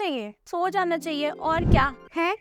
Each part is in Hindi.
चाहिए, सो जाना चाहिए और क्या है।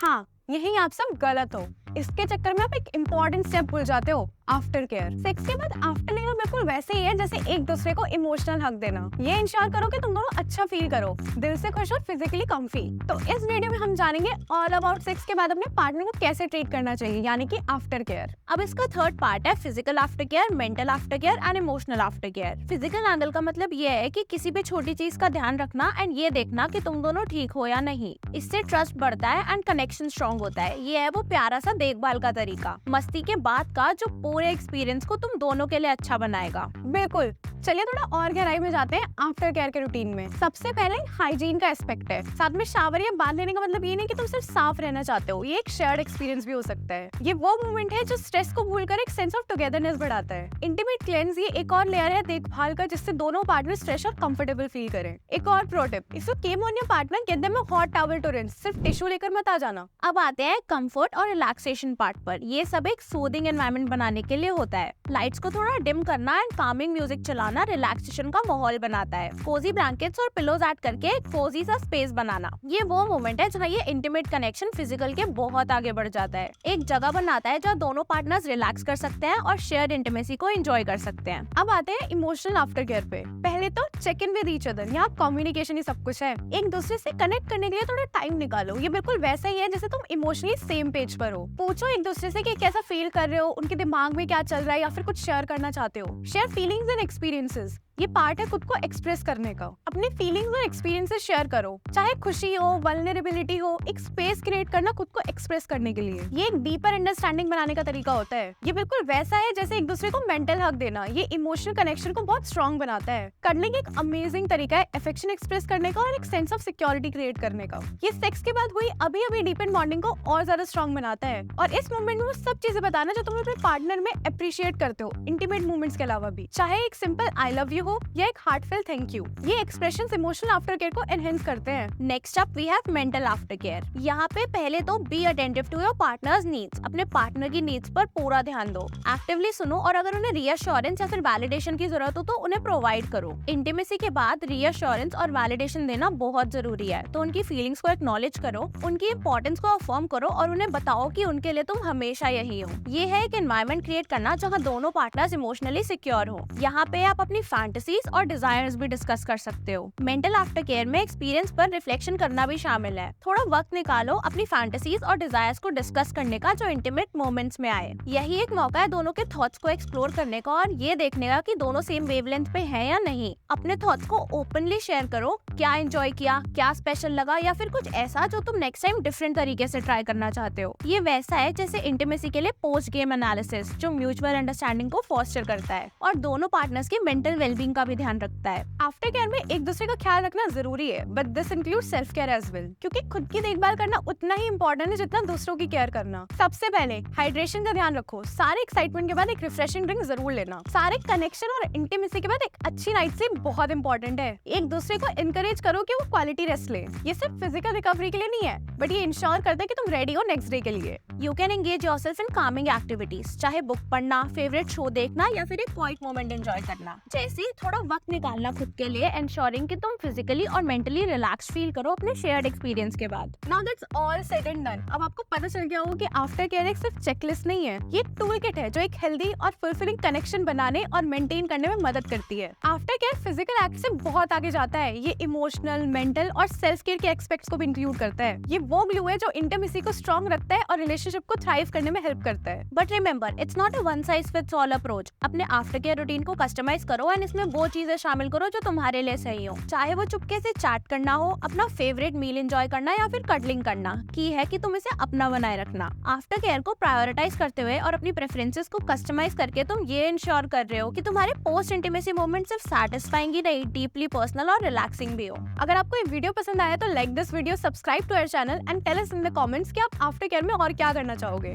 हाँ, यही आप सब गलत हो। इसके चक्कर में आप एक इम्पोर्टेंट स्टेप भूल जाते हो, आफ्टर केयर। सेक्स के बाद आफ्टर लेना बिल्कुल वैसे ही है जैसे एक दूसरे को इमोशनल हक देना। ये इंश्योर करो कि तुम दोनों अच्छा फील करो, दिल से खुश और फिजिकली कंफी। तो इस वीडियो में हम जानेंगे ऑल अबाउट सेक्स के बाद अपने पार्टनर को कैसे ट्रीट करना चाहिए, यानी कि आफ्टर केयर। अब इसका थर्ड पार्ट है physical after care, mental after care and emotional after care. Physical angle का मतलब ये है कि किसी भी छोटी चीज का ध्यान रखना एंड ये देखना कि तुम दोनों ठीक हो या नहीं। इससे ट्रस्ट बढ़ता है एंड कनेक्शन स्ट्रॉन्ग होता है। ये है वो प्यारा सा देखभाल का तरीका, मस्ती के बाद का, जो पूरे एक्सपीरियंस को तुम दोनों के लिए अच्छा बनाएगा। बिल्कुल, चलिए थोड़ा और गहराई में जाते हैं आफ्टर केयर के रूटीन में। सबसे पहले हाइजीन का एस्पेक्ट है। साथ में शावर या बाथ लेने का मतलब ये नहीं कि तुम सिर्फ साफ रहना चाहते हो, ये एक शेयर्ड एक्सपीरियंस भी हो सकता है। ये वो मोमेंट है जो स्ट्रेस को भूलकर एक सेंस ऑफ टुगेदरनेस बढ़ाता है। इंटीमेट क्लेंस ये एक और लेयर है देखभाल का, जिससे दोनों पार्टनर फ्रेश और कंफर्टेबल फील करें। एक और pro tip, if you came on your partner, get them a hot towel to rinse. सिर्फ टिश्यू लेकर मत आ जाना। अब आते हैं कंफर्ट और रिलैक्सेशन पार्ट पर। ये सब एक सूदिंग एनवायरनमेंट बनाने के लिए होता है। लाइट्स को थोड़ा डिम करना एंड कामिंग म्यूजिक चलाना रिलैक्सेशन का माहौल बनाता है। कोजी ब्लैंकेट्स और पिलोज ऐड करके एक कोजी सा स्पेस बनाना, ये वो मोमेंट है जहाँ ये इंटीमेट कनेक्शन फिजिकल के बहुत आगे बढ़ जाता है। एक जगह बनाता है जहाँ दोनों पार्टनर्स रिलैक्स कर सकते हैं और शेयर्ड इंटीमेसी को एंजॉय कर सकते हैं। अब आते हैं इमोशनल आफ्टर केयर पे। पहले तो check in with each other. यहाँ कम्युनिकेशन ही सब कुछ है। एक दूसरे से कनेक्ट करने के लिए थोड़ा टाइम निकालो। ये बिल्कुल वैसा ही है जैसे तुम इमोशनली सेम पेज पर हो। पूछो एक दूसरे से कि कैसा फील कर रहे हो, उनके दिमाग में क्या चल रहा है, या फिर कुछ शेयर करना चाहते हो। Share feelings and experiences. ये पार्ट है खुद को एक्सप्रेस करने का। अपने फीलिंग्स और एक्सपीरियंसेस शेयर करो, चाहे खुशी हो, वल्नरेबिलिटी हो। एक स्पेस क्रिएट करना खुद को एक्सप्रेस करने के लिए, ये एक डीपर अंडरस्टैंडिंग बनाने का तरीका होता है। ये बिल्कुल वैसा है जैसे एक दूसरे को मेंटल हक देना। ये इमोशनल कनेक्शन को बहुत स्ट्रॉन्ग बनाता है। कडलिंग एक अमेजिंग तरीका है अफेक्शन एक्सप्रेस करने का और एक सेंस ऑफ सिक्योरिटी क्रिएट करने का। ये सेक्स के बाद हुई अभी डीपन बॉन्डिंग को और ज्यादा स्ट्रॉन्ग बनाता है। और इस मोमेंट में वो सब चीजें बताना जो तुम अपने पार्टनर में अप्रिशिएट करते हो, इंटीमेट मोमेंट्स के अलावा भी। चाहे एक सिंपल आई लव यू हो या एक हार्टफेल थैंक यू, ये एक्सप्रेशंस इमोशनल आफ्टर केयर को एनहेंस करते हैं। Next up we have mental after care. यहाँ पे पहले तो be attentive to your partner's needs. अपने पार्टनर की नीड्स पर पूरा ध्यान दो, एक्टिवली सुनो और अगर उन्हें रीअश्योरेंस या फिर वैलिडेशन की जरूरत हो तो उन्हें प्रोवाइड करो। इंटीमेसी के बाद रीअश्योरेंस और वैलिडेशन देना बहुत जरूरी है, तो उनकी फीलिंग्स को एक्नॉलेज करो, उनकी इंपॉर्टेंस को अफर्म करो और उन्हें बताओ कि उनके लिए तुम हमेशा यही हो। ये है एक एनवायरनमेंट क्रिएट करना जहाँ दोनों पार्टनर्स इमोशनली सिक्योर हो। यहाँ पे आप अपनी फैंटेसीज और डिजायर्स भी डिस्कस कर सकते हो। मेंटल आफ्टर केयर में एक्सपीरियंस पर रिफ्लेक्शन करना भी शामिल है। थोड़ा वक्त निकालो अपनी फैंटेसीज और डिजायर्स को डिस्कस करने का जो इंटीमेट मोमेंट्स में आए। यही एक मौका है दोनों के थॉट्स को एक्सप्लोर करने का और ये देखने का कि दोनों सेम वेवलेंथ पे हैं या नहीं। अपने थॉट्स को ओपनली शेयर करो, क्या एंजॉय किया, क्या स्पेशल लगा, या फिर कुछ ऐसा जो तुम नेक्स्ट टाइम डिफरेंट तरीके से ट्राई करना चाहते हो। ये वैसा है जैसे इंटीमेसी के लिए पोस्ट गेम एनालिसिस, जो म्यूचुअल अंडरस्टैंडिंग को फोस्टर करता है और दोनों पार्टनर्स के मेंटल वेलबींग का भी ध्यान रखता है। आफ्टर केयर में एक दूसरे का ख्याल रखना जरूरी है, but this include self care as well, क्योंकि खुद की देखभाल करना उतना ही इम्पोर्टेंट है जितना दूसरों की केयर करना। सबसे पहले हाइड्रेशन का ध्यान रखो। सारे एक्साइटमेंट के बाद एक रिफ्रेशिंग ड्रिंक जरूर लेना। सारे कनेक्शन और इंटीमेसी के बाद एक अच्छी नाइट स्लीप बहुत इंपॉर्टेंट है। एक दूसरे को इनकरेज करो कि वो क्वालिटी रेस्ट ले। ये सिर्फ फिजिकल रिकवरी के लिए नहीं है, बट ये इंश्योर करता है कि तुम रेडी हो नेक्स्ट डे के लिए। You can engage yourself in Kameng activities, चाहे बुक पढ़ना, फेवरेट शो देखना या फिर एक क्वाइट मोमेंट एंजॉय करना। जैसे थोड़ा वक्त निकालना खुद के लिए, एंश्योरिंग कि तुम फिजिकली और मेंटली रिलैक्स फील करो अपने शेयर्ड एक्सपीरियंस के बाद। Now that's all said and done. अब आपको पता चल गया होगा कि आफ्टर केयर एक सिर्फ चेकलिस्ट नहीं है, ये एक टूल किट है जो एक हेल्दी और फुलफिलिंग कनेक्शन बनाने और मेंटेन करने में मदद करती है। आफ्टर केयर फिजिकल एक्ट से बहुत आगे जाता है। ये इमोशनल, मेंटल और सेल्फ केयर के एस्पेक्ट्स को भी इंक्लूड करता है। ये वो ग्लू है जो इंटीमेसी को स्ट्रॉन्ग रखता है और रिलेशनशिप को थ्राइव करने में हेल्प करता है। But remember, it's not a one size fits all approach. अपने आफ्टर केयर रूटीन को कस्टमाइज करो एंड इसमें वो चीजें शामिल करो जो तुम्हारे लिए सही हो। चाहे वो चुपके से चैट करना हो, अपना फेवरेट मील एंजॉय करना या फिर कडलिंग करना, की है कि तुम इसे अपना बनाए रखना। आफ्टर केयर को प्रायोरिटाइज करते हुए और अपनी प्रेफरेंसेस को कस्टमाइज करके तुम ये इंश्योर कर रहे हो कि तुम्हारे पोस्ट इंटीमेसी मोमेंट सिर्फ सैटिस्फाइंग ही नहीं, डीपली पर्सनल और रिलैक्सिंग भी हो। अगर आपको ये वीडियो पसंद आया तो like this video, subscribe to our channel and tell us in the comments कि आप आफ्टर केयर में और क्या करना चाहोगे।